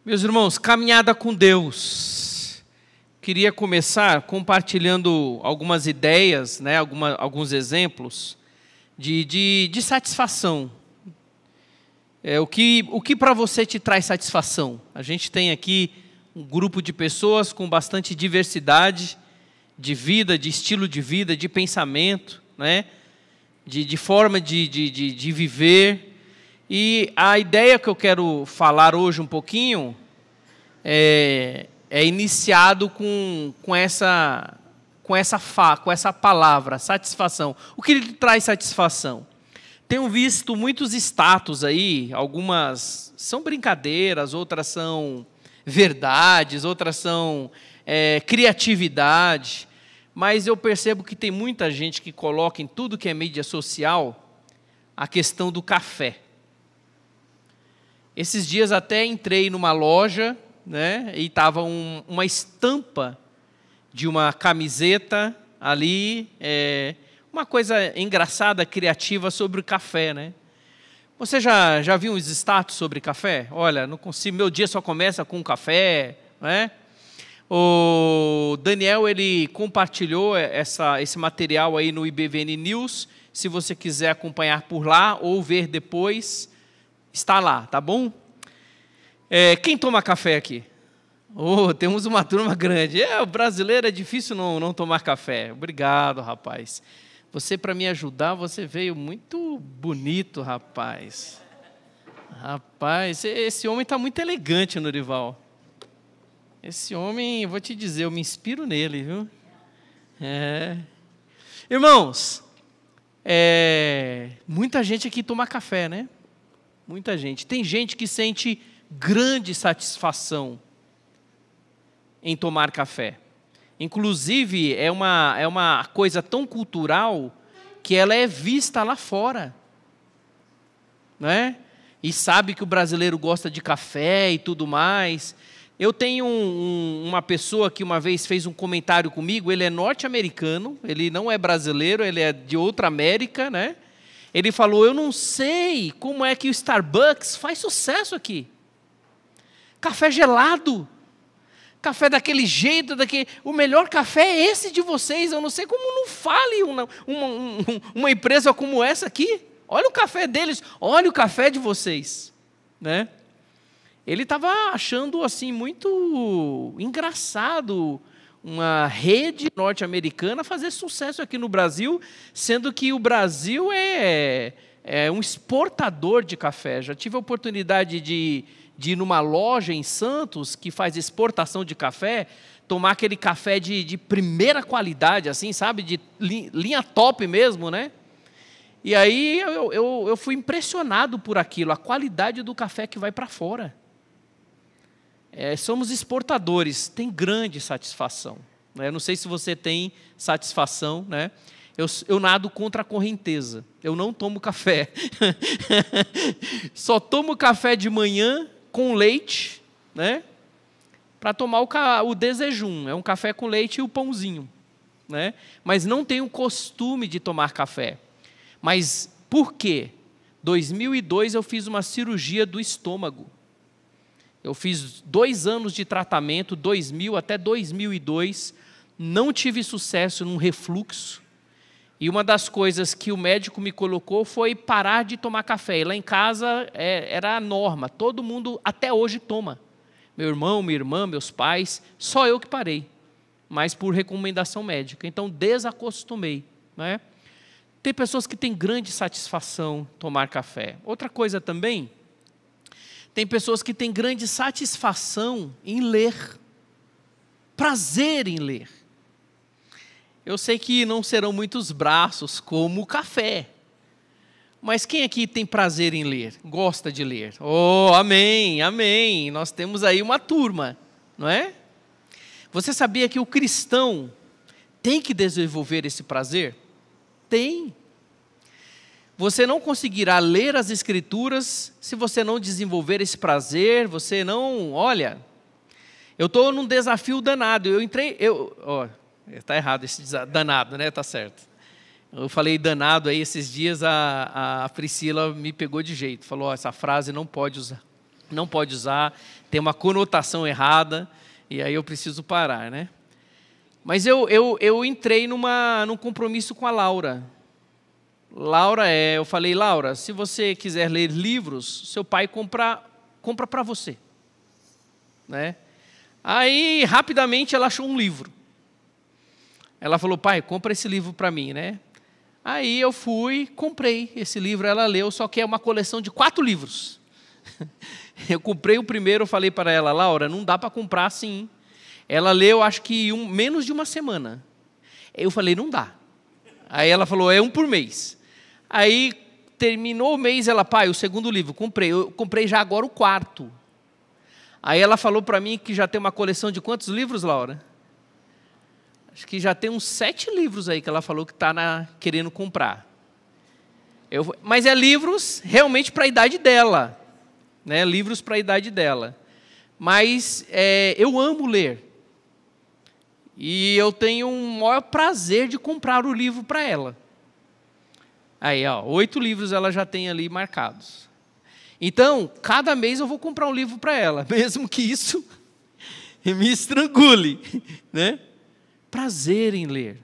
Meus irmãos, caminhada com Deus. Queria começar compartilhando algumas ideias, alguns exemplos de satisfação. O que para você te traz satisfação? A gente tem aqui um grupo de pessoas com bastante diversidade de vida, de estilo de vida, de pensamento, de forma de viver. E a ideia que eu quero falar hoje um pouquinho é iniciado com essa palavra, satisfação. O que lhe traz satisfação? Tenho visto muitos status aí, algumas são brincadeiras, outras são verdades, outras são criatividade, mas eu percebo que tem muita gente que coloca em tudo que é mídia social a questão do café. Esses dias até entrei numa loja, e estava uma estampa de uma camiseta ali, uma coisa engraçada, criativa sobre o café, Você já viu uns status sobre café? Olha, não consigo, meu dia só começa com café, O Daniel, ele compartilhou esse material aí no IBVN News. Se você quiser acompanhar por lá ou ver depois, está lá, tá bom? Quem toma café aqui? Temos uma turma grande. O brasileiro é difícil não tomar café. Obrigado, rapaz. Você, para me ajudar, você veio muito bonito, rapaz. Rapaz, esse homem está muito elegante, Norival. Esse homem, vou te dizer, eu me inspiro nele, viu? Irmãos, muita gente aqui toma café, Muita gente. Tem gente que sente grande satisfação em tomar café. Inclusive, é uma coisa tão cultural que ela é vista lá fora. E sabe que o brasileiro gosta de café e tudo mais. Eu tenho uma pessoa que uma vez fez um comentário comigo, ele é norte-americano, ele não é brasileiro, ele é de outra América, Ele falou, eu não sei como é que o Starbucks faz sucesso aqui. Café gelado. Café daquele jeito, o melhor café é esse de vocês. Eu não sei como não fale uma empresa como essa aqui. Olha o café deles, olha o café de vocês. Ele estava achando assim muito engraçado uma rede norte-americana fazer sucesso aqui no Brasil, sendo que o Brasil é um exportador de café. Já tive a oportunidade de ir numa loja em Santos que faz exportação de café, tomar aquele café de primeira qualidade, assim, sabe, de linha top mesmo, E aí eu fui impressionado por aquilo, a qualidade do café que vai para fora. Somos exportadores, tem grande satisfação. Eu não sei se você tem satisfação, Eu nado contra a correnteza, eu não tomo café. Só tomo café de manhã com leite, para tomar o desejum. É um café com leite e o pãozinho, Mas não tenho costume de tomar café. Mas por quê? 2002 eu fiz uma cirurgia do estômago. Eu fiz 2 anos de tratamento, 2000 até 2002, não tive sucesso num refluxo. E uma das coisas que o médico me colocou foi parar de tomar café. E lá em casa era a norma, todo mundo até hoje toma. Meu irmão, minha irmã, meus pais, só eu que parei, mas por recomendação médica. Então desacostumei. Tem pessoas que têm grande satisfação em tomar café. Outra coisa também, tem pessoas que têm grande satisfação em ler, prazer em ler. Eu sei que não serão muitos braços como o café, mas quem aqui tem prazer em ler, gosta de ler? Amém, amém, nós temos aí uma turma, não é? Você sabia que o cristão tem que desenvolver esse prazer? Tem. Você não conseguirá ler as Escrituras se você não desenvolver esse prazer, você não... Olha, eu estou num desafio danado, está errado esse danado, Está certo. Eu falei danado aí esses dias, a Priscila me pegou de jeito, falou, essa frase não pode usar. não pode usar, tem uma conotação errada, e aí eu preciso parar, né? Mas eu entrei num compromisso com a Laura. Eu falei, Laura, se você quiser ler livros, seu pai compra para você, né? Aí, rapidamente, ela achou um livro. Ela falou, pai, compra esse livro para mim, né? Aí eu fui, comprei esse livro, ela leu, só que é uma coleção de 4 livros. Eu comprei o primeiro, falei para ela, Laura, não dá para comprar assim. Ela leu, acho que menos de uma semana. Eu falei, não dá. Aí ela falou, é um por mês. Aí terminou o mês, ela, pai, o segundo livro, comprei. Eu comprei já agora o 4. Aí ela falou para mim que já tem uma coleção de quantos livros, Laura? Acho que já tem uns 7 livros aí que ela falou que está querendo comprar. Mas é livros realmente para a idade dela. Né? Livros para a idade dela. Mas eu amo ler. E eu tenho um maior prazer de comprar o livro para ela. Aí, 8 livros ela já tem ali marcados. Então, cada mês eu vou comprar um livro para ela, mesmo que isso me estrangule, né? Prazer em ler.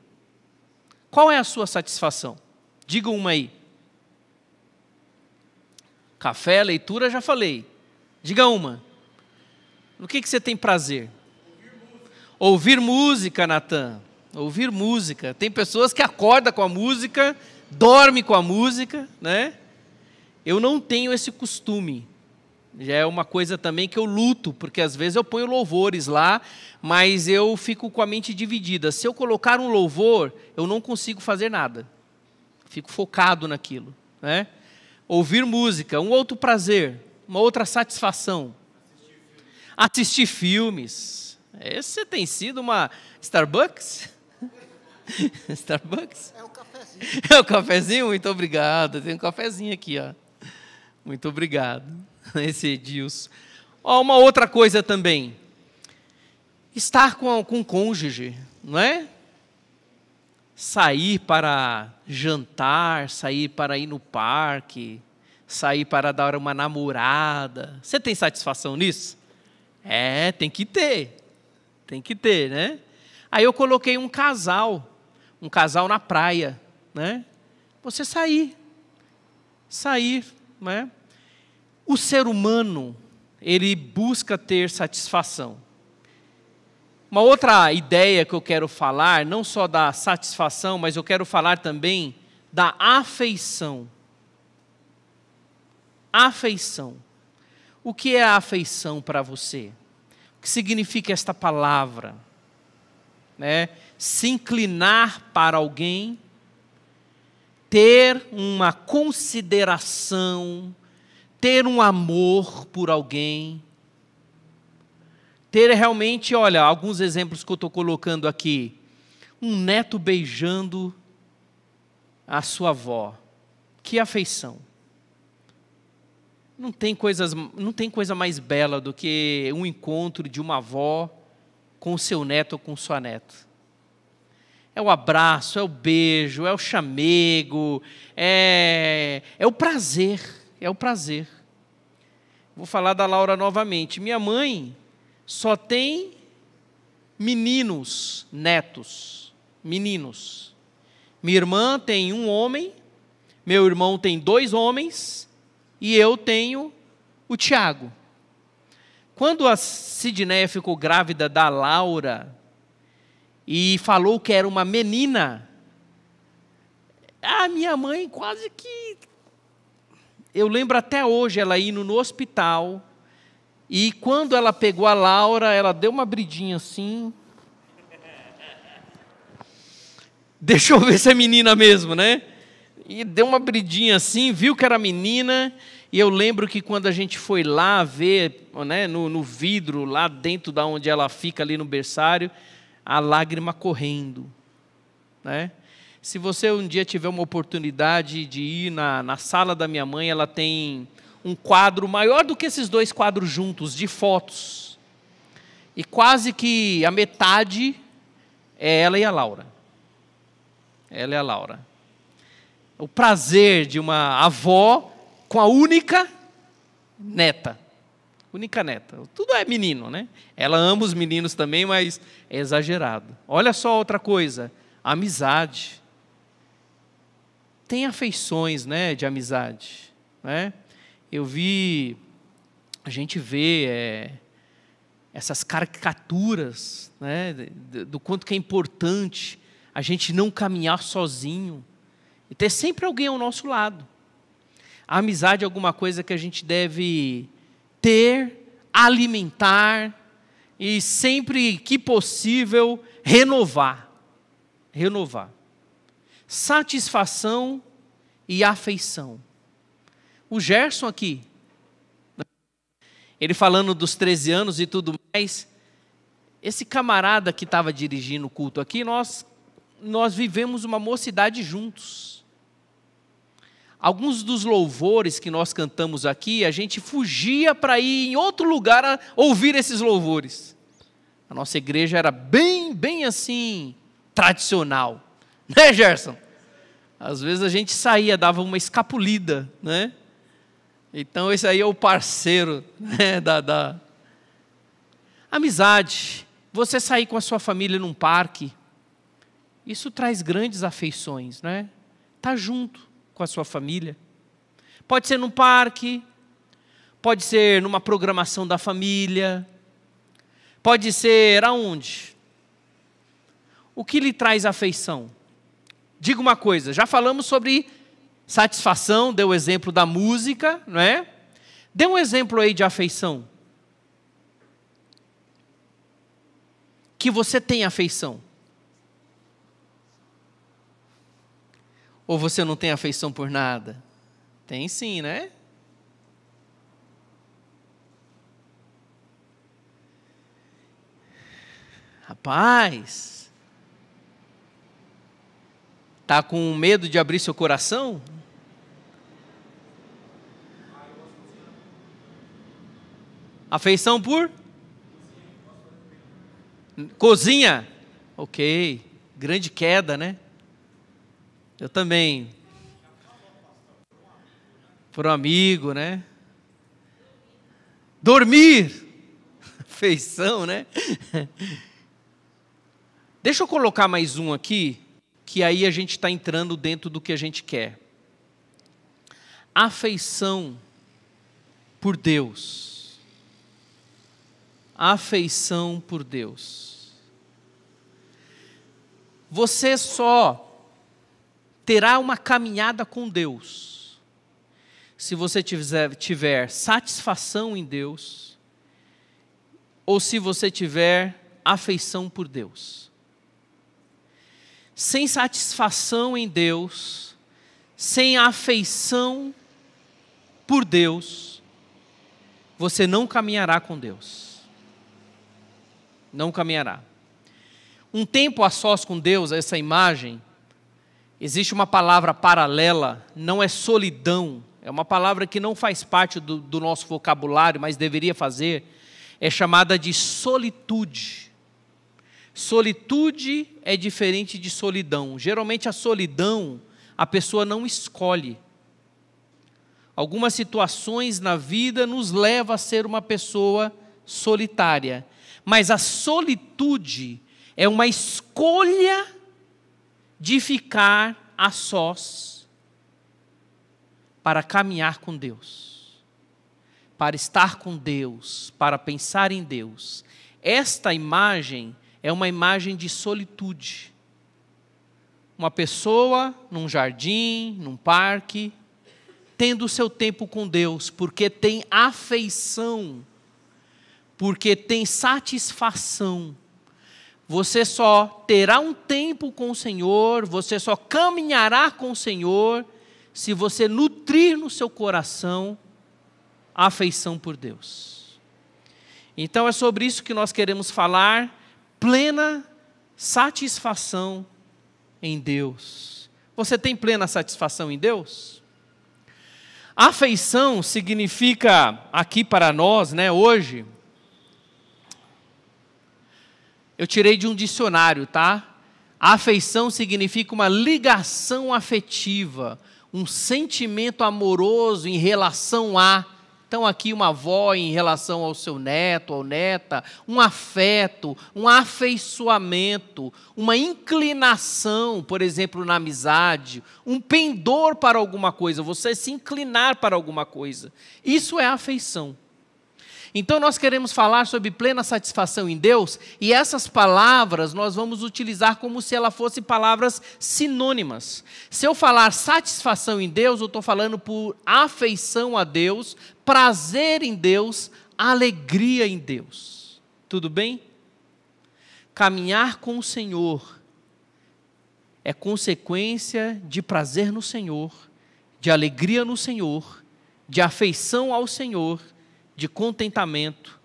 Qual é a sua satisfação? Diga uma aí. Café, leitura, já falei. Diga uma. No que você tem prazer? Ouvir música, Natan. Ouvir música. Tem pessoas que acordam com a música, dormem com a música, né? Eu não tenho esse costume. Já é uma coisa também que eu luto, porque às vezes eu ponho louvores lá, mas eu fico com a mente dividida. Se eu colocar um louvor, eu não consigo fazer nada. Fico focado naquilo, né? Ouvir música, um outro prazer, uma outra satisfação. Assistir filmes. Esse tem sido uma Starbucks? Starbucks? É o cafezinho. É o cafezinho? Muito obrigado. Tem um cafezinho aqui, ó. Muito obrigado. Esse Edilson. Uma outra coisa também. Estar com o cônjuge, não é? Sair para jantar, sair para ir no parque, sair para dar uma namorada. Você tem satisfação nisso? Tem que ter. Tem que ter, né? Aí eu coloquei um casal na praia, né? Você sair, né? O ser humano, ele busca ter satisfação. Uma outra ideia que eu quero falar, não só da satisfação, mas eu quero falar também da afeição. Afeição. O que é a afeição para você? O que significa esta palavra? Né? Se inclinar para alguém, ter uma consideração, ter um amor por alguém, ter realmente, olha, alguns exemplos que eu estou colocando aqui, um neto beijando a sua avó, que afeição. Não tem coisa mais bela do que um encontro de uma avó com o seu neto ou com sua neta. É o abraço, é o beijo, é o chamego, é o prazer, é o prazer. Vou falar da Laura novamente. Minha mãe só tem netos, meninos. Minha irmã tem um homem, meu irmão tem 2 homens, e eu tenho o Tiago. Quando a Sidneia ficou grávida da Laura e falou que era uma menina, a minha mãe quase que... Eu lembro até hoje ela indo no hospital, e quando ela pegou a Laura, ela deu uma bridinha assim. Deixa eu ver se é menina mesmo, né? E deu uma bridinha assim, viu que era menina. E eu lembro que quando a gente foi lá ver, né, no vidro, lá dentro da onde ela fica, ali no berçário, a lágrima correndo, né? Se você um dia tiver uma oportunidade de ir na sala da minha mãe, ela tem um quadro maior do que esses 2 quadros juntos, de fotos. E quase que a metade é ela e a Laura. Ela e a Laura. O prazer de uma avó com a única neta. Única neta. Tudo é menino, né? Ela ama os meninos também, mas é exagerado. Olha só outra coisa. Amizade. Tem afeições, né, de amizade, né? A gente vê essas caricaturas, né, do quanto que é importante a gente não caminhar sozinho e ter sempre alguém ao nosso lado. A amizade é alguma coisa que a gente deve ter, alimentar e sempre que possível renovar. Satisfação e afeição. O Gerson aqui, ele falando dos 13 anos e tudo mais, esse camarada que estava dirigindo o culto aqui, nós vivemos uma mocidade juntos. Alguns dos louvores que nós cantamos aqui, a gente fugia para ir em outro lugar a ouvir esses louvores. A nossa igreja era bem assim, tradicional. Né, Gerson? Às vezes a gente saía, dava uma escapulida, né? Então esse aí é o parceiro, né, da amizade. Você sair com a sua família num parque, isso traz grandes afeições, né? Tá junto com a sua família. Pode ser num parque, pode ser numa programação da família, pode ser aonde? O que lhe traz afeição? Diga uma coisa, já falamos sobre satisfação, deu o exemplo da música, não é? Dê um exemplo aí de afeição. Que você tem afeição. Ou você não tem afeição por nada? Tem sim, né? Rapaz... Está com medo de abrir seu coração? Afeição por? Cozinha? Ok. Grande queda, né? Eu também. Por um amigo, né? Dormir. Afeição, né? Deixa eu colocar mais um aqui, que aí a gente está entrando dentro do que a gente quer. Afeição por Deus. Afeição por Deus. Você só terá uma caminhada com Deus se você tiver satisfação em Deus ou se você tiver afeição por Deus. Sem satisfação em Deus, sem afeição por Deus, você não caminhará com Deus. Não caminhará. Um tempo a sós com Deus, essa imagem, existe uma palavra paralela, não é solidão, é uma palavra que não faz parte do nosso vocabulário, mas deveria fazer, é chamada de solitude. Solitude é diferente de solidão. Geralmente a solidão, a pessoa não escolhe. Algumas situações na vida nos levam a ser uma pessoa solitária. Mas a solitude é uma escolha de ficar a sós para caminhar com Deus, para estar com Deus, para pensar em Deus. Esta imagem é uma imagem de solitude. Uma pessoa num jardim, num parque, tendo o seu tempo com Deus, porque tem afeição, porque tem satisfação. Você só terá um tempo com o Senhor, você só caminhará com o Senhor, se você nutrir no seu coração a afeição por Deus. Então é sobre isso que nós queremos falar. Plena satisfação em Deus. Você tem plena satisfação em Deus? Afeição significa, aqui para nós, né, hoje, eu tirei de um dicionário, tá? Afeição significa uma ligação afetiva, um sentimento amoroso em relação a Então aqui uma avó em relação ao seu neto, ou neta, um afeto, um afeiçoamento, uma inclinação, por exemplo, na amizade, um pendor para alguma coisa, você se inclinar para alguma coisa. Isso é afeição. Então nós queremos falar sobre plena satisfação em Deus, e essas palavras nós vamos utilizar como se elas fossem palavras sinônimas. Se eu falar satisfação em Deus, eu estou falando por afeição a Deus, prazer em Deus, alegria em Deus. Tudo bem? Caminhar com o Senhor é consequência de prazer no Senhor, de alegria no Senhor, de afeição ao Senhor, de contentamento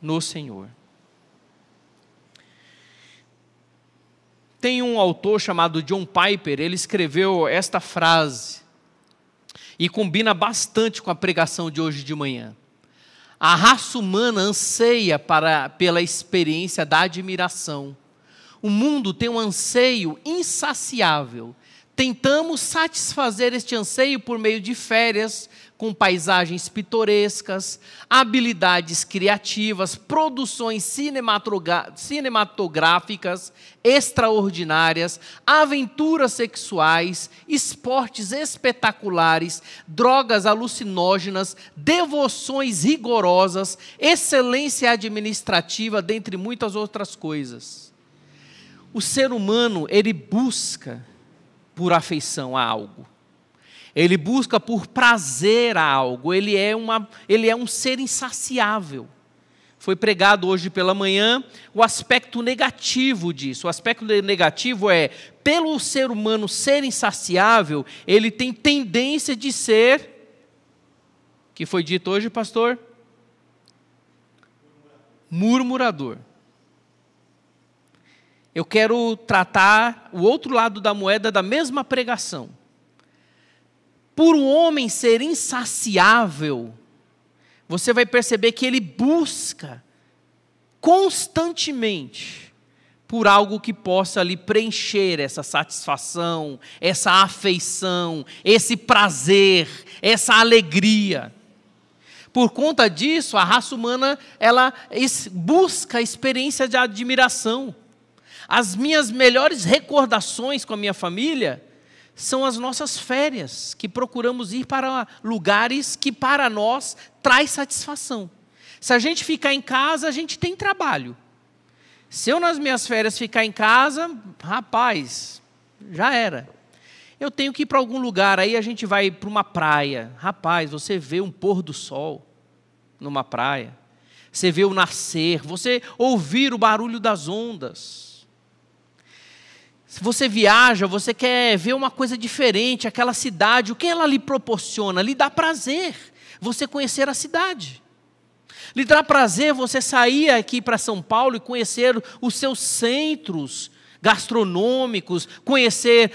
no Senhor. Tem um autor chamado John Piper, ele escreveu esta frase, e combina bastante com a pregação de hoje de manhã. A raça humana anseia pela experiência da admiração. O mundo tem um anseio insaciável. Tentamos satisfazer este anseio por meio de férias, com paisagens pitorescas, habilidades criativas, produções cinematográficas extraordinárias, aventuras sexuais, esportes espetaculares, drogas alucinógenas, devoções rigorosas, excelência administrativa, dentre muitas outras coisas. O ser humano, ele busca por afeição a algo. Ele busca por prazer a algo. Ele é um ser insaciável. Foi pregado hoje pela manhã o aspecto negativo disso. O aspecto negativo é, pelo ser humano ser insaciável, ele tem tendência de ser, que foi dito hoje, pastor? Murmurador. Eu quero tratar o outro lado da moeda da mesma pregação. Por um homem ser insaciável, você vai perceber que ele busca constantemente por algo que possa lhe preencher essa satisfação, essa afeição, esse prazer, essa alegria. Por conta disso, a raça humana, ela busca a experiência de admiração. As minhas melhores recordações com a minha família são as nossas férias, que procuramos ir para lugares que para nós traz satisfação. Se a gente ficar em casa, a gente tem trabalho. Se eu nas minhas férias ficar em casa, rapaz, já era. Eu tenho que ir para algum lugar, aí a gente vai para uma praia. Rapaz, você vê um pôr do sol numa praia. Você vê o nascer, você ouvir o barulho das ondas. Se você viaja, você quer ver uma coisa diferente, aquela cidade, o que ela lhe proporciona? Lhe dá prazer você conhecer a cidade. Lhe dá prazer você sair aqui para São Paulo e conhecer os seus centros gastronômicos, conhecer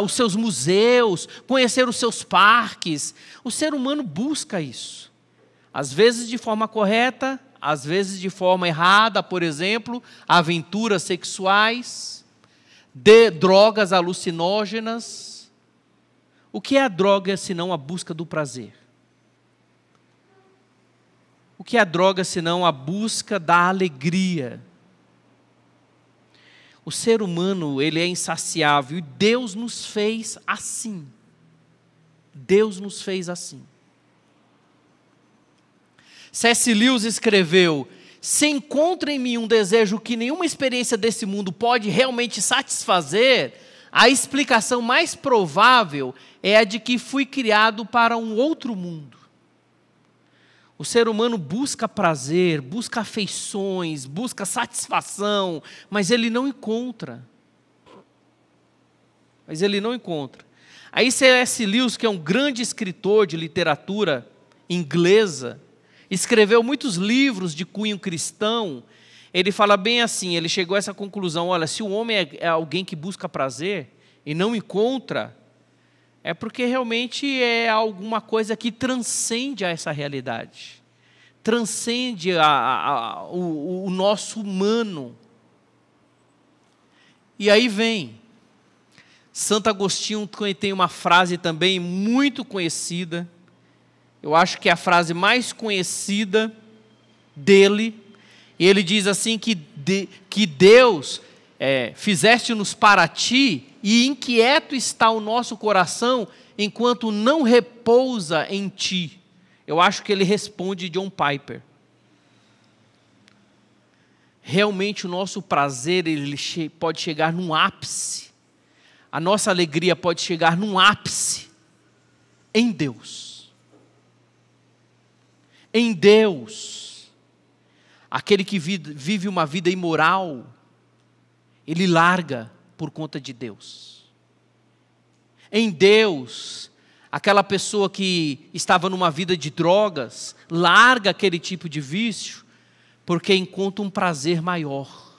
os seus museus, conhecer os seus parques. O ser humano busca isso. Às vezes de forma correta, às vezes de forma errada, por exemplo, aventuras sexuais, de drogas alucinógenas. O que é a droga senão a busca do prazer? O que é a droga senão a busca da alegria? O ser humano, ele é insaciável e Deus nos fez assim. Deus nos fez assim. C.S. Lewis escreveu: se encontra em mim um desejo que nenhuma experiência desse mundo pode realmente satisfazer, a explicação mais provável é a de que fui criado para um outro mundo. O ser humano busca prazer, busca afeições, busca satisfação, mas ele não encontra. Aí C.S. Lewis, que é um grande escritor de literatura inglesa, escreveu muitos livros de cunho cristão. Ele fala bem assim, ele chegou a essa conclusão: olha, se o homem é alguém que busca prazer e não encontra, é porque realmente é alguma coisa que transcende a essa realidade, transcende o nosso humano. E aí vem, Santo Agostinho tem uma frase também muito conhecida, Eu acho que é a frase mais conhecida dele. E ele diz assim que Deus fizeste-nos para ti, e inquieto está o nosso coração, enquanto não repousa em ti. Eu acho que ele responde John Piper. Realmente o nosso prazer ele pode chegar num ápice. A nossa alegria pode chegar num ápice em Deus. Em Deus. Aquele que vive uma vida imoral, ele larga por conta de Deus. Em Deus, aquela pessoa que estava numa vida de drogas, larga aquele tipo de vício, porque encontra um prazer maior.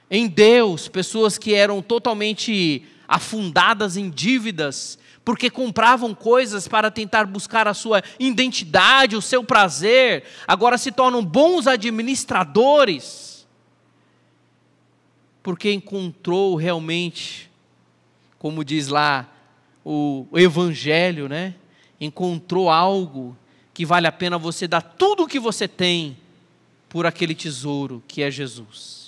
Em Deus, pessoas que eram totalmente afundadas em dívidas, porque compravam coisas para tentar buscar a sua identidade, o seu prazer, agora se tornam bons administradores, porque encontrou realmente, como diz lá o Evangelho, né? Encontrou algo que vale a pena você dar tudo o que você tem por aquele tesouro que é Jesus.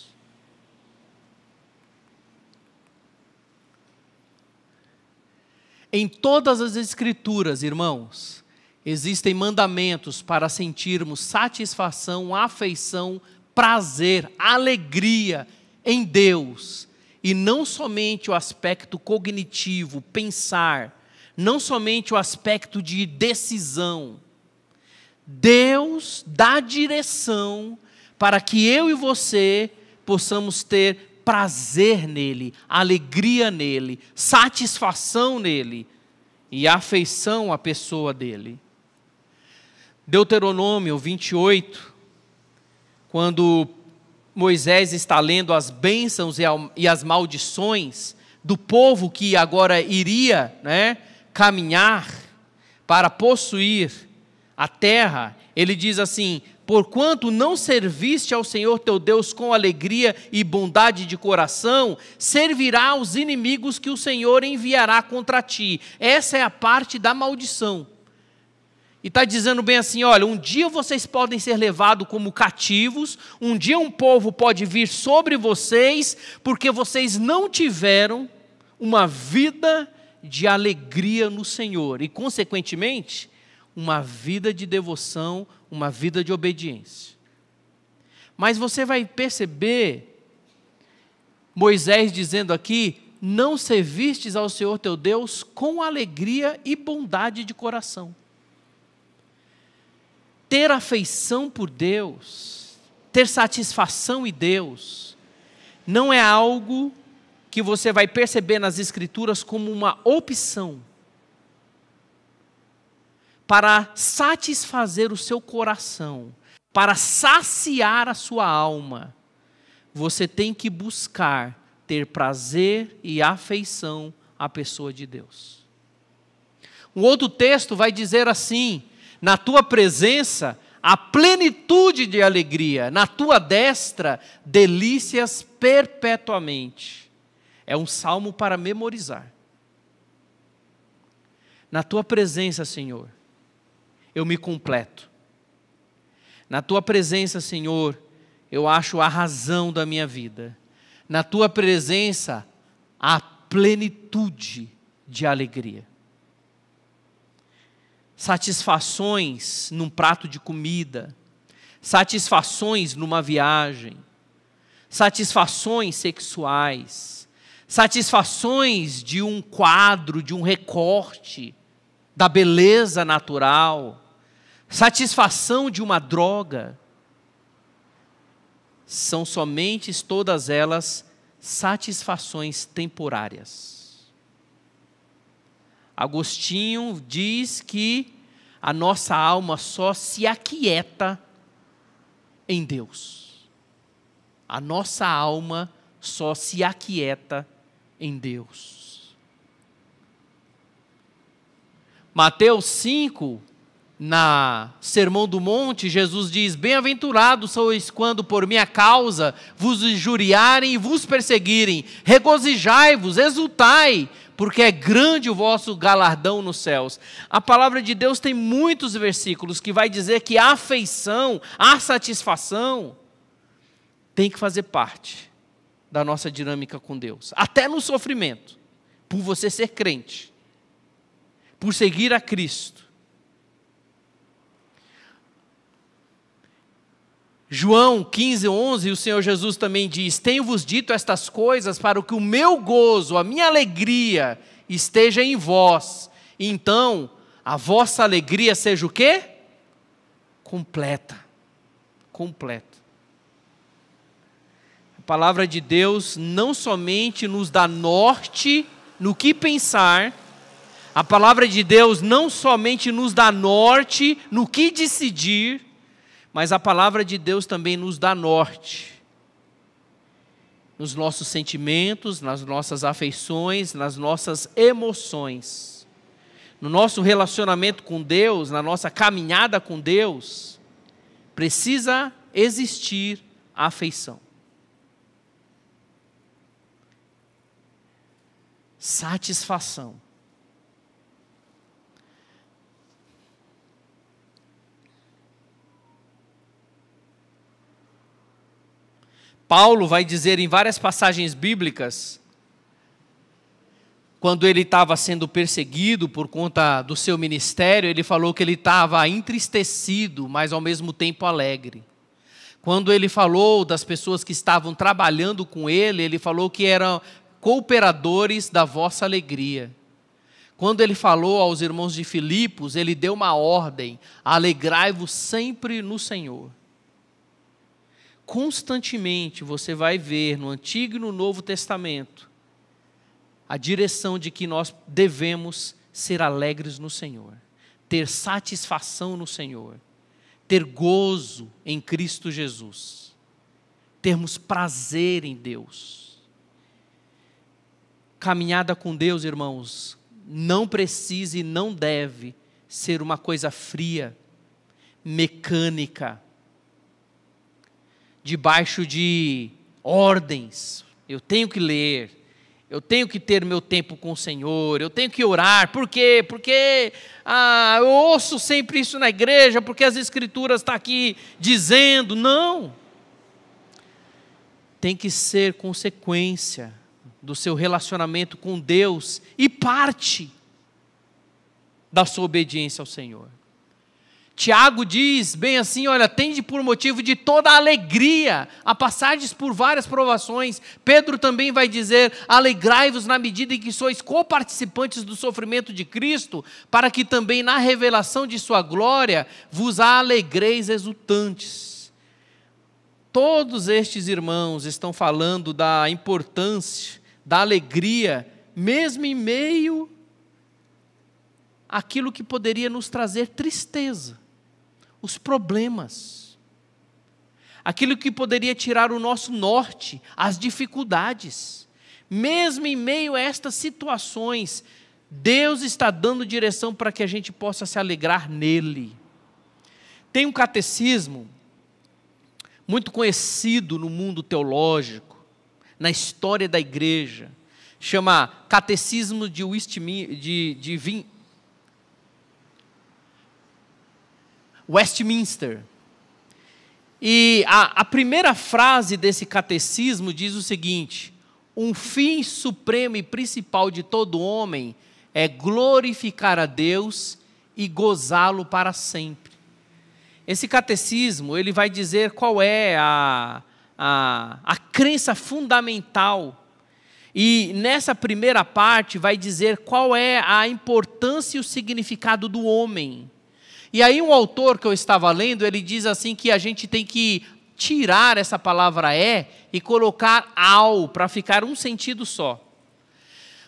Em todas as Escrituras, irmãos, existem mandamentos para sentirmos satisfação, afeição, prazer, alegria em Deus. E não somente o aspecto cognitivo, pensar, não somente o aspecto de decisão. Deus dá direção para que eu e você possamos ter prazer nele, alegria nele, satisfação nele e afeição à pessoa dele. Deuteronômio 28, quando Moisés está lendo as bênçãos e as maldições do povo que agora iria, caminhar para possuir a terra, ele diz assim: porquanto não serviste ao Senhor teu Deus com alegria e bondade de coração, servirá aos inimigos que o Senhor enviará contra ti. Essa é a parte da maldição. E está dizendo bem assim, olha, um dia vocês podem ser levados como cativos, um dia um povo pode vir sobre vocês, porque vocês não tiveram uma vida de alegria no Senhor, e consequentemente, uma vida de devoção, uma vida de obediência. Mas você vai perceber, Moisés dizendo aqui, não servistes ao Senhor teu Deus com alegria e bondade de coração. Ter afeição por Deus, ter satisfação em Deus, não é algo que você vai perceber nas Escrituras como uma opção para satisfazer o seu coração, para saciar a sua alma. Você tem que buscar ter prazer e afeição à pessoa de Deus. Um outro texto vai dizer assim: na tua presença há plenitude de alegria, na tua destra delícias perpetuamente. É um salmo para memorizar. Na tua presença, Senhor, eu me completo. Na tua presença, Senhor, eu acho a razão da minha vida. Na tua presença há plenitude de alegria. Satisfações num prato de comida, satisfações numa viagem, satisfações sexuais, satisfações de um quadro, de um recorte, da beleza natural, satisfação de uma droga, são somente todas elas satisfações temporárias. Agostinho diz que a nossa alma só se aquieta em Deus. A nossa alma só se aquieta em Deus. Mateus 5, Na Sermão do Monte, Jesus diz: bem-aventurados sois quando por minha causa vos injuriarem e vos perseguirem. Regozijai-vos, exultai, porque é grande o vosso galardão nos céus. A palavra de Deus tem muitos versículos que vai dizer que a afeição, a satisfação, tem que fazer parte da nossa dinâmica com Deus. Até no sofrimento, por você ser crente, por seguir a Cristo. João 15:11, o Senhor Jesus também diz: tenho-vos dito estas coisas para que o meu gozo, a minha alegria esteja em vós. Então, a vossa alegria seja o quê? Completa. Completa. A palavra de Deus não somente nos dá norte no que pensar, a palavra de Deus não somente nos dá norte no que decidir, mas a palavra de Deus também nos dá norte nos nossos sentimentos, nas nossas afeições, nas nossas emoções. No nosso relacionamento com Deus, na nossa caminhada com Deus, precisa existir a afeição. Satisfação. Paulo vai dizer em várias passagens bíblicas, quando ele estava sendo perseguido por conta do seu ministério, ele falou que ele estava entristecido, mas ao mesmo tempo alegre. Quando ele falou das pessoas que estavam trabalhando com ele, ele falou que eram cooperadores da vossa alegria. Quando ele falou aos irmãos de Filipos, ele deu uma ordem: alegrai-vos sempre no Senhor. Constantemente você vai ver no Antigo e no Novo Testamento a direção de que nós devemos ser alegres no Senhor, ter satisfação no Senhor, ter gozo em Cristo Jesus, termos prazer em Deus. Caminhada com Deus, irmãos, não precisa e não deve ser uma coisa fria, mecânica, debaixo de ordens. Eu tenho que ler, eu tenho que ter meu tempo com o Senhor, eu tenho que orar. Por quê? Porque eu ouço sempre isso na igreja, porque as Escrituras estão aqui dizendo. Não. Tem que ser consequência do seu relacionamento com Deus e parte da sua obediência ao Senhor. Tiago diz bem assim: olha, tende por motivo de toda alegria a passardes por várias provações. Pedro também vai dizer: alegrai-vos na medida em que sois coparticipantes do sofrimento de Cristo, para que também na revelação de sua glória vos alegreis exultantes. Todos estes irmãos estão falando da importância da alegria, mesmo em meio àquilo que poderia nos trazer tristeza. Os problemas, aquilo que poderia tirar o nosso norte, as dificuldades. Mesmo em meio a estas situações, Deus está dando direção para que a gente possa se alegrar nele. Tem um catecismo muito conhecido no mundo teológico, na história da igreja, chama Catecismo de Westminster. E a primeira frase desse catecismo diz o seguinte: um fim supremo e principal de todo homem é glorificar a Deus e gozá-lo para sempre. Esse catecismo, ele vai dizer qual é a crença fundamental. E nessa primeira parte vai dizer qual é a importância e o significado do homem. E aí um autor que eu estava lendo, ele diz assim que a gente tem que tirar essa palavra e colocar ao, para ficar um sentido só.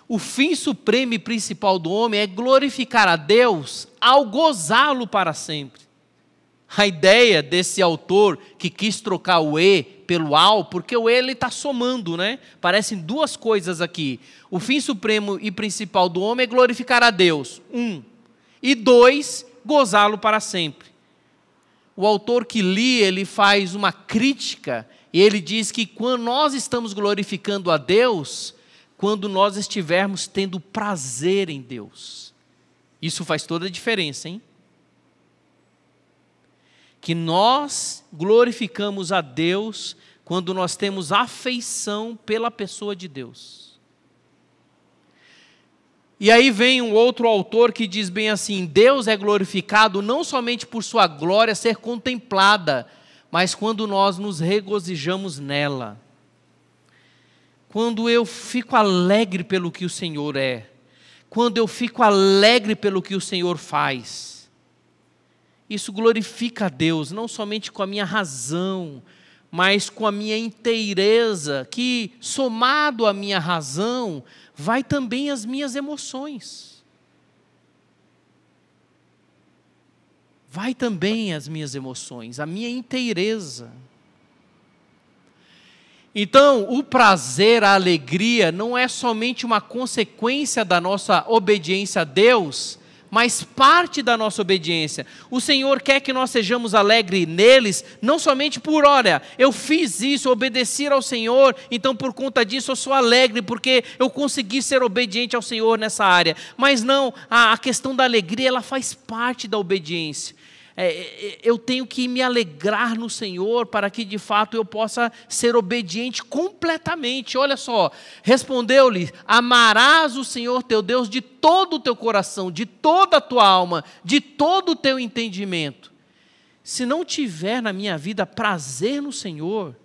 O fim supremo e principal do homem é glorificar a Deus ao gozá-lo para sempre. A ideia desse autor que quis trocar o pelo ao, porque o ele está somando, né? Parecem duas coisas aqui. O fim supremo e principal do homem é glorificar a Deus, 1. E 2, gozá-lo para sempre. O autor que li, ele faz uma crítica, e ele diz que quando nós estamos glorificando a Deus, quando nós estivermos tendo prazer em Deus. Isso faz toda a diferença, hein? Que nós glorificamos a Deus quando nós temos afeição pela pessoa de Deus. E aí vem um outro autor que diz bem assim: Deus é glorificado não somente por sua glória ser contemplada, mas quando nós nos regozijamos nela. Quando eu fico alegre pelo que o Senhor é, quando eu fico alegre pelo que o Senhor faz, isso glorifica a Deus, não somente com a minha razão, mas com a minha inteireza, que somado à minha razão, vai também as minhas emoções. Vai também as minhas emoções, a minha inteireza. Então, o prazer, a alegria, não é somente uma consequência da nossa obediência a Deus, mas parte da nossa obediência. O Senhor quer que nós sejamos alegres neles, não somente por, olha, eu fiz isso, obedeci ao Senhor, então por conta disso eu sou alegre, porque eu consegui ser obediente ao Senhor nessa área. Mas não, a questão da alegria, ela faz parte da obediência. Eu tenho que me alegrar no Senhor para que de fato eu possa ser obediente completamente. Olha só, respondeu-lhe: amarás o Senhor teu Deus de todo o teu coração, de toda a tua alma, de todo o teu entendimento. Se não tiver na minha vida prazer no Senhor,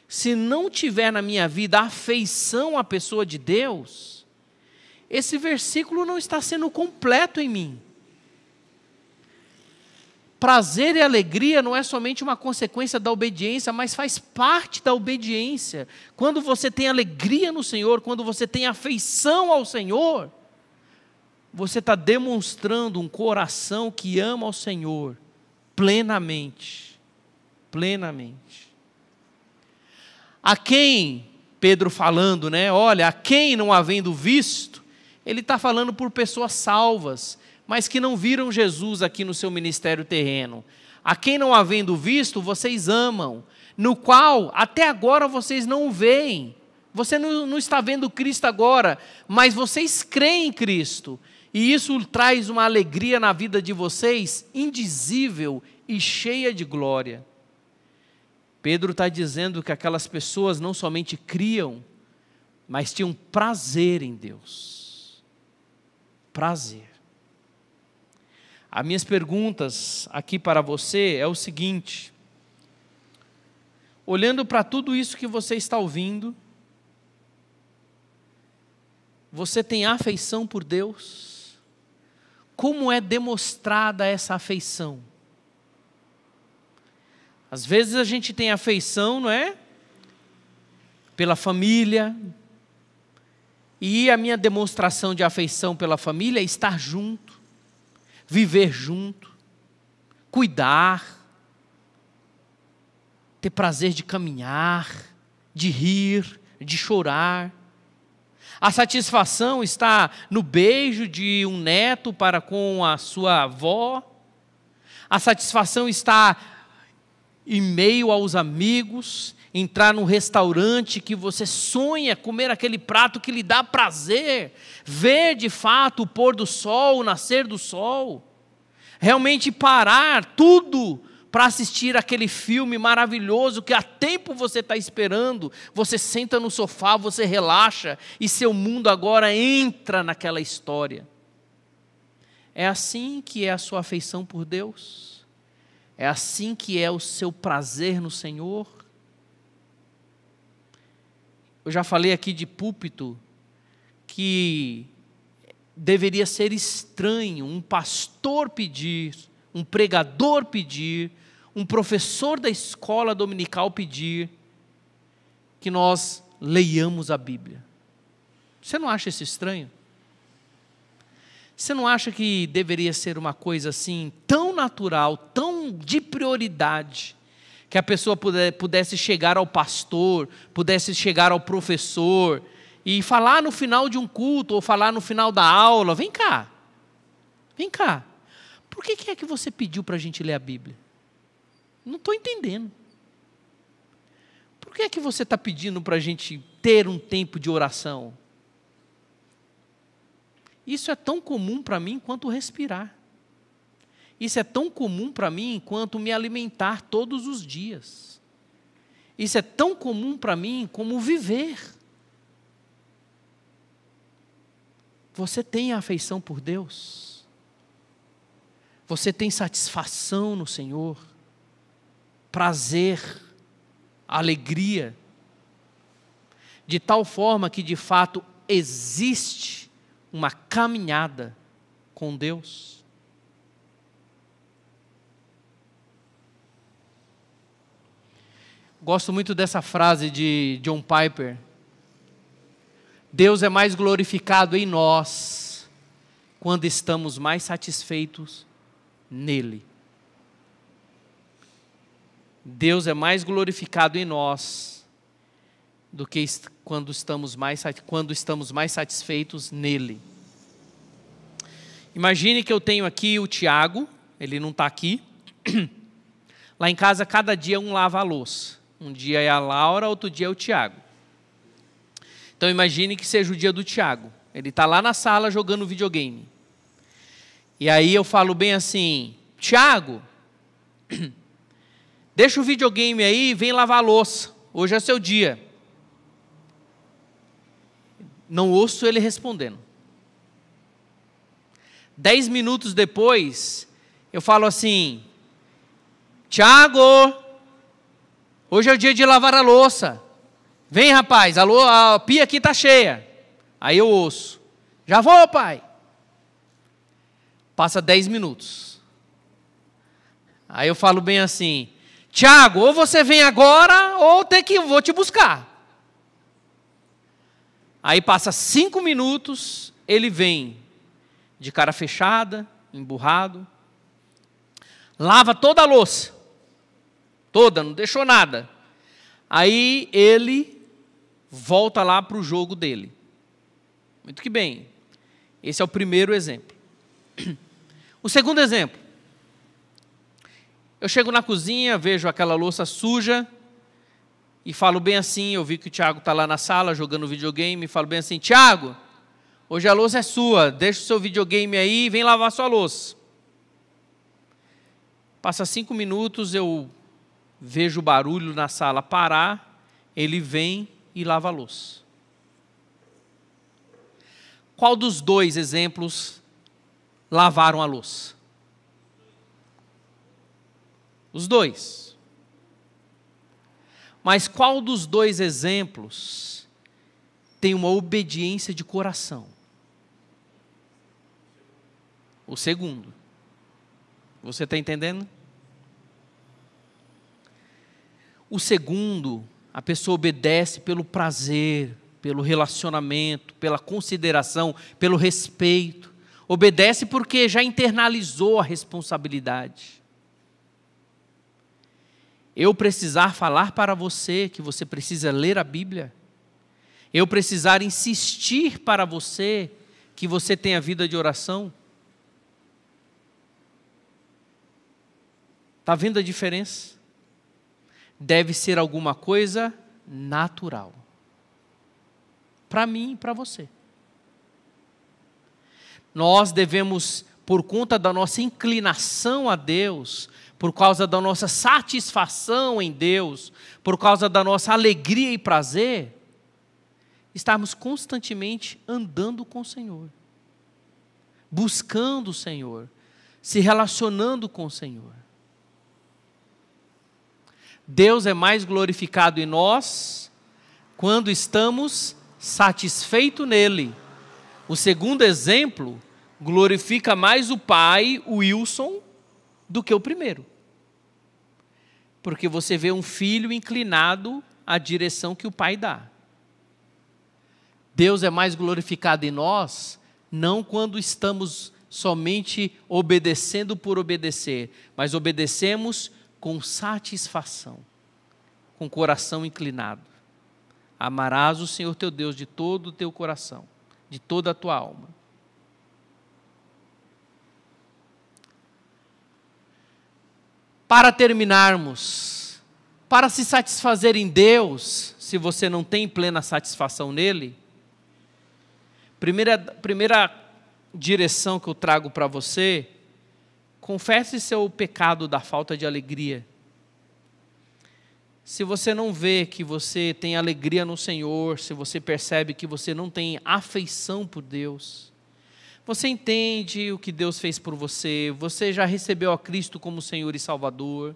se não tiver na minha vida afeição à pessoa de Deus, esse versículo não está sendo completo em mim. Prazer e alegria não é somente uma consequência da obediência, mas faz parte da obediência. Quando você tem alegria no Senhor, quando você tem afeição ao Senhor, você está demonstrando um coração que ama ao Senhor plenamente. Plenamente. A quem, Pedro falando, né? Olha, a quem não havendo visto, ele está falando por pessoas salvas, mas que não viram Jesus aqui no seu ministério terreno. A quem não havendo visto, vocês amam, no qual até agora vocês não o veem. Você não está vendo Cristo agora, mas vocês creem em Cristo. E isso traz uma alegria na vida de vocês, indizível e cheia de glória. Pedro está dizendo que aquelas pessoas não somente criam, mas tinham prazer em Deus. Prazer. As minhas perguntas aqui para você é o seguinte: olhando para tudo isso que você está ouvindo, você tem afeição por Deus? Como é demonstrada essa afeição? Às vezes a gente tem afeição, não é? Pela família, e a minha demonstração de afeição pela família é estar junto, viver junto, cuidar, ter prazer de caminhar, de rir, de chorar. A satisfação está no beijo de um neto para com a sua avó. A satisfação está em meio aos amigos, entrar num restaurante que você sonha comer aquele prato que lhe dá prazer, ver de fato o pôr do sol, o nascer do sol, realmente parar tudo para assistir aquele filme maravilhoso que há tempo você está esperando. Você senta no sofá, você relaxa e seu mundo agora entra naquela história. É assim que é a sua afeição por Deus? É assim que é o seu prazer no Senhor? Eu já falei aqui de púlpito que deveria ser estranho um pastor pedir, um pregador pedir, um professor da escola dominical pedir que nós leiamos a Bíblia. Você não acha isso estranho? Você não acha que deveria ser uma coisa assim, tão natural, tão de prioridade, que a pessoa pudesse chegar ao pastor, pudesse chegar ao professor e falar no final de um culto ou falar no final da aula: vem cá, Por que é que você pediu para a gente ler a Bíblia? Não estou entendendo. Por que é que você está pedindo para a gente ter um tempo de oração? Isso é tão comum para mim quanto respirar. Isso é tão comum para mim quanto me alimentar todos os dias. Isso é tão comum para mim como viver. Você tem afeição por Deus? Você tem satisfação no Senhor? Prazer, alegria? De tal forma que de fato existe uma caminhada com Deus? Gosto muito dessa frase de John Piper. Deus é mais glorificado em nós quando estamos mais satisfeitos nele. Deus é mais glorificado em nós do que quando estamos mais satisfeitos nele. Imagine que eu tenho aqui o Tiago, ele não está aqui. Lá em casa, cada dia um lava a louça. Um dia é a Laura, outro dia é o Tiago. Então imagine que seja o dia do Tiago. Ele está lá na sala jogando videogame. E aí eu falo bem assim: Tiago, deixa o videogame aí e vem lavar a louça. Hoje é seu dia. Não ouço ele respondendo. 10 minutos depois, eu falo assim: Tiago, hoje é o dia de lavar a louça. Vem, rapaz, a pia aqui está cheia. Aí eu ouço: já vou, pai. Passa 10 minutos. Aí eu falo bem assim: Tiago, ou você vem agora, ou vou te buscar. Aí passa 5 minutos, ele vem de cara fechada, emburrado, lava toda a louça, toda, não deixou nada. Aí ele volta lá para o jogo dele. Muito que bem, esse é o primeiro exemplo. O segundo exemplo: eu chego na cozinha, vejo aquela louça suja e falo bem assim, eu vi que o Tiago está lá na sala jogando videogame, e falo bem assim: Tiago, hoje a louça é sua, deixa o seu videogame aí e vem lavar a sua louça. Passa 5 minutos, eu vejo o barulho na sala parar, ele vem e lava a louça. Qual dos dois exemplos lavaram a louça? Os dois. Mas qual dos dois exemplos tem uma obediência de coração? O segundo. Você está entendendo? O segundo, a pessoa obedece pelo prazer, pelo relacionamento, pela consideração, pelo respeito. Obedece porque já internalizou a responsabilidade. Eu precisar falar para você que você precisa ler a Bíblia, eu precisar insistir para você que você tenha vida de oração. Está vendo a diferença? Deve ser alguma coisa natural. Para mim e para você. Nós devemos, por conta da nossa inclinação a Deus, por causa da nossa satisfação em Deus, por causa da nossa alegria e prazer, estarmos constantemente andando com o Senhor, buscando o Senhor, se relacionando com o Senhor. Deus é mais glorificado em nós quando estamos satisfeitos nele. O segundo exemplo glorifica mais o pai, o Wilson, do que o primeiro. Porque você vê um filho inclinado à direção que o pai dá. Deus é mais glorificado em nós, não quando estamos somente obedecendo por obedecer, mas obedecemos com satisfação, com coração inclinado. Amarás o Senhor teu Deus de todo o teu coração, de toda a tua alma. Para terminarmos, para se satisfazer em Deus, se você não tem plena satisfação nele, primeira direção que eu trago para você, confesse seu pecado da falta de alegria. Se você não vê que você tem alegria no Senhor, se você percebe que você não tem afeição por Deus, você entende o que Deus fez por você, você já recebeu a Cristo como Senhor e Salvador,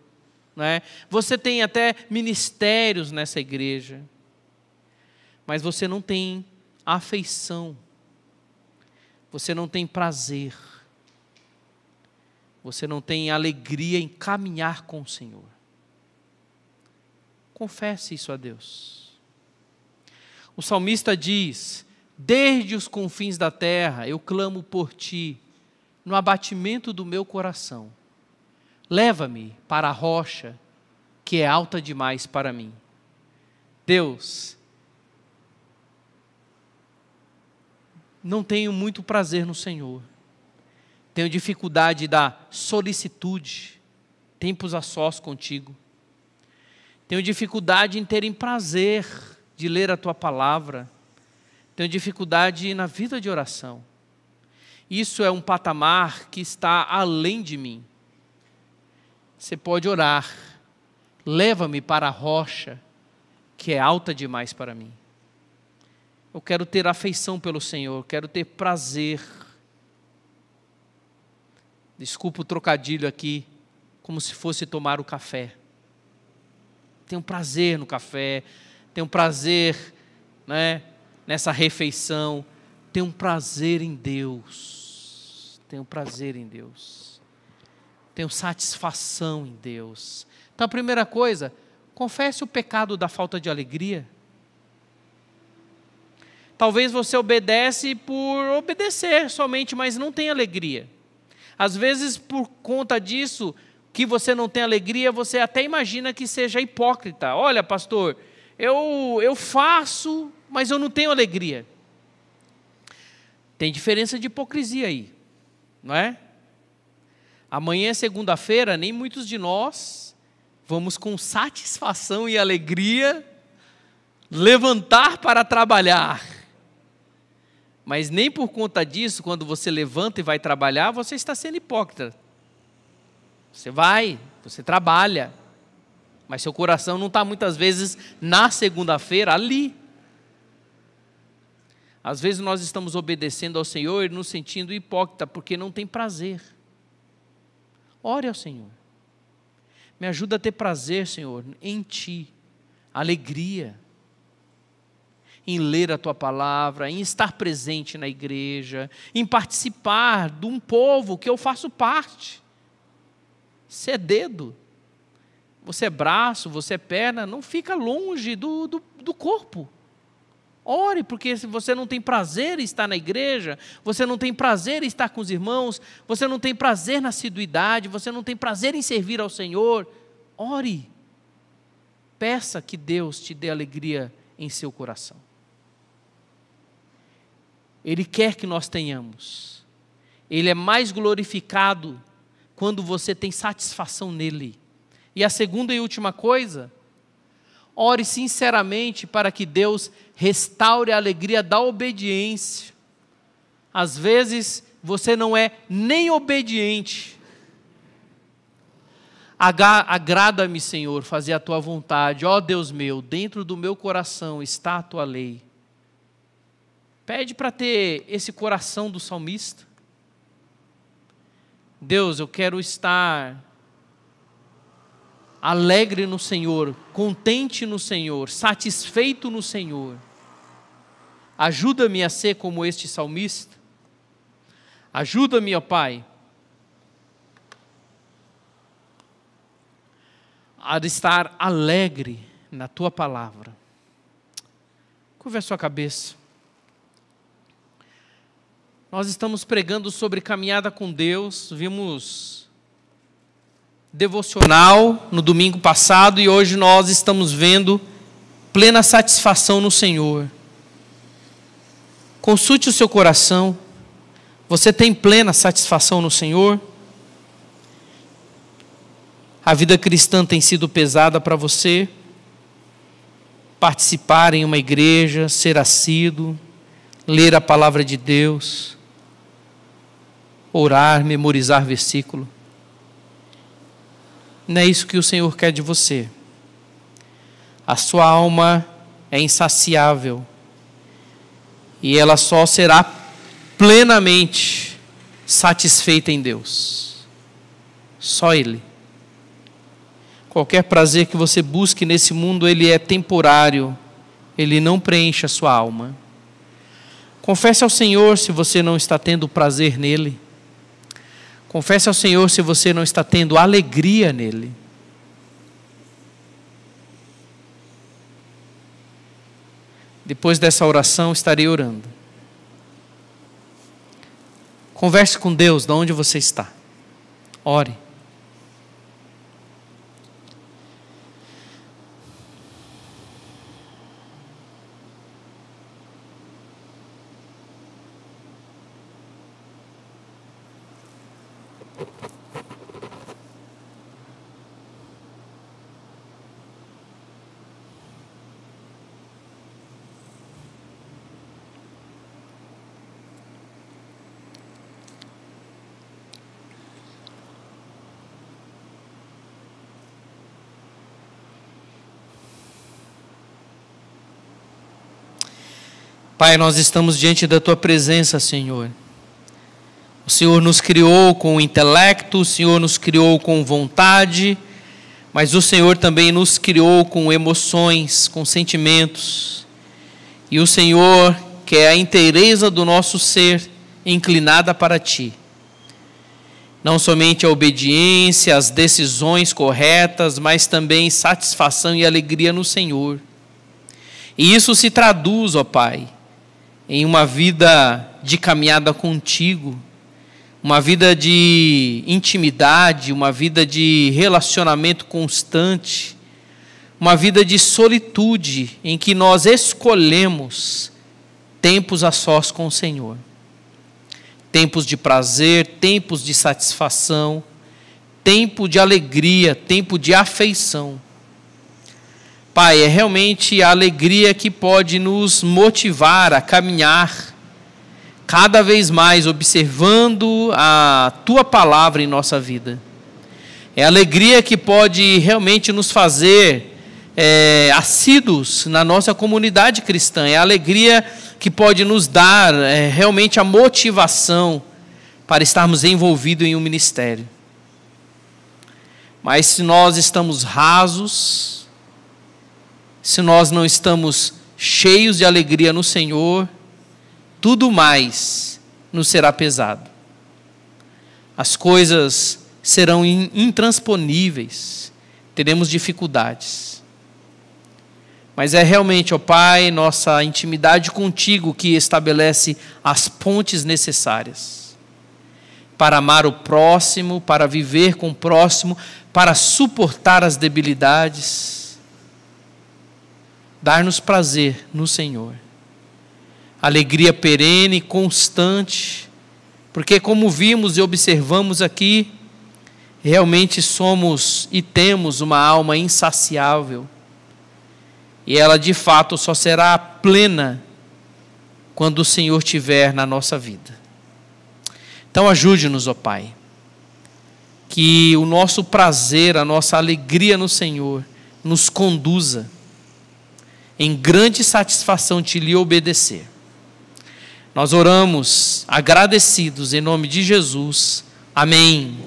né? Você tem até ministérios nessa igreja, mas você não tem afeição, você não tem prazer, você não tem alegria em caminhar com o Senhor. Confesse isso a Deus. O salmista diz: desde os confins da terra eu clamo por ti, no abatimento do meu coração. Leva-me para a rocha que é alta demais para mim. Deus, não tenho muito prazer no Senhor. Tenho dificuldade da solicitude, tempos a sós contigo. Tenho dificuldade em terem prazer de ler a tua palavra. Tenho dificuldade na vida de oração. Isso é um patamar que está além de mim. Você pode orar. Leva-me para a rocha que é alta demais para mim. Eu quero ter afeição pelo Senhor, quero ter prazer. Desculpa o trocadilho aqui, como se fosse tomar o café. Tenho prazer no café, tenho prazer, né, nessa refeição, tenho prazer em Deus, tenho prazer em Deus, tenho satisfação em Deus. Então a primeira coisa, confesse o pecado da falta de alegria. Talvez você obedece por obedecer somente, mas não tem alegria. Às vezes por conta disso, que você não tem alegria, você até imagina que seja hipócrita. Olha, pastor, eu faço, mas eu não tenho alegria. Tem diferença de hipocrisia aí, não é? Amanhã é segunda-feira, nem muitos de nós vamos com satisfação e alegria levantar para trabalhar. Mas nem por conta disso, quando você levanta e vai trabalhar, você está sendo hipócrita. Você vai, você trabalha, mas seu coração não está muitas vezes na segunda-feira ali. Às vezes nós estamos obedecendo ao Senhor e nos sentindo hipócrita, porque não tem prazer. Ore ao Senhor. Me ajuda a ter prazer, Senhor, em Ti, alegria, em ler a Tua palavra, em estar presente na igreja, em participar de um povo que eu faço parte. Você é dedo, você é braço, você é perna, não fica longe do corpo. Ore, porque se você não tem prazer em estar na igreja, você não tem prazer em estar com os irmãos, você não tem prazer na assiduidade, você não tem prazer em servir ao Senhor, ore. Peça que Deus te dê alegria em seu coração. Ele quer que nós tenhamos. Ele é mais glorificado quando você tem satisfação nele. E a segunda e última coisa, ore sinceramente para que Deus restaure a alegria da obediência. Às vezes você não é nem obediente. Agrada-me, Senhor, fazer a Tua vontade. Ó Deus meu, dentro do meu coração está a Tua lei. Pede para ter esse coração do salmista. Deus, eu quero estar alegre no Senhor, contente no Senhor, satisfeito no Senhor. Ajuda-me a ser como este salmista. Ajuda-me, ó Pai, a estar alegre na Tua palavra. Curva a sua cabeça. Nós estamos pregando sobre caminhada com Deus, vimos devocional no domingo passado e hoje nós estamos vendo plena satisfação no Senhor. Consulte o seu coração. Você tem plena satisfação no Senhor? A vida cristã tem sido pesada para você? Participar em uma igreja, ser assíduo, ler a palavra de Deus, orar, memorizar versículo. Não é isso que o Senhor quer de você. A sua alma é insaciável e ela só será plenamente satisfeita em Deus. Só Ele. Qualquer prazer que você busque nesse mundo, ele é temporário. Ele não preenche a sua alma. Confesse ao Senhor se você não está tendo prazer nele. Confesse ao Senhor se você não está tendo alegria nele. Depois dessa oração, estarei orando. Converse com Deus de onde você está. Ore. Pai, nós estamos diante da Tua presença, Senhor. O Senhor nos criou com intelecto, o Senhor nos criou com vontade, mas o Senhor também nos criou com emoções, com sentimentos. E o Senhor quer a inteireza do nosso ser inclinada para Ti. Não somente a obediência, as decisões corretas, mas também satisfação e alegria no Senhor. E isso se traduz, ó Pai, em uma vida de caminhada contigo, uma vida de intimidade, uma vida de relacionamento constante, uma vida de solitude, em que nós escolhemos tempos a sós com o Senhor. Tempos de prazer, tempos de satisfação, tempo de alegria, tempo de afeição. Pai, é realmente a alegria que pode nos motivar a caminhar cada vez mais observando a Tua palavra em nossa vida. É a alegria que pode realmente nos fazer assíduos na nossa comunidade cristã. É a alegria que pode nos dar realmente a motivação para estarmos envolvidos em um ministério. Mas se nós estamos rasos, se nós não estamos cheios de alegria no Senhor, tudo mais nos será pesado. As coisas serão intransponíveis, teremos dificuldades. Mas é realmente, ó Pai, nossa intimidade contigo que estabelece as pontes necessárias para amar o próximo, para viver com o próximo, para suportar as debilidades. Dar-nos prazer no Senhor. Alegria perene, constante, porque como vimos e observamos aqui, realmente somos e temos uma alma insaciável. E ela de fato só será plena quando o Senhor estiver na nossa vida. Então ajude-nos, ó Pai, que o nosso prazer, a nossa alegria no Senhor nos conduza em grande satisfação de lhe obedecer. Nós oramos agradecidos em nome de Jesus. Amém.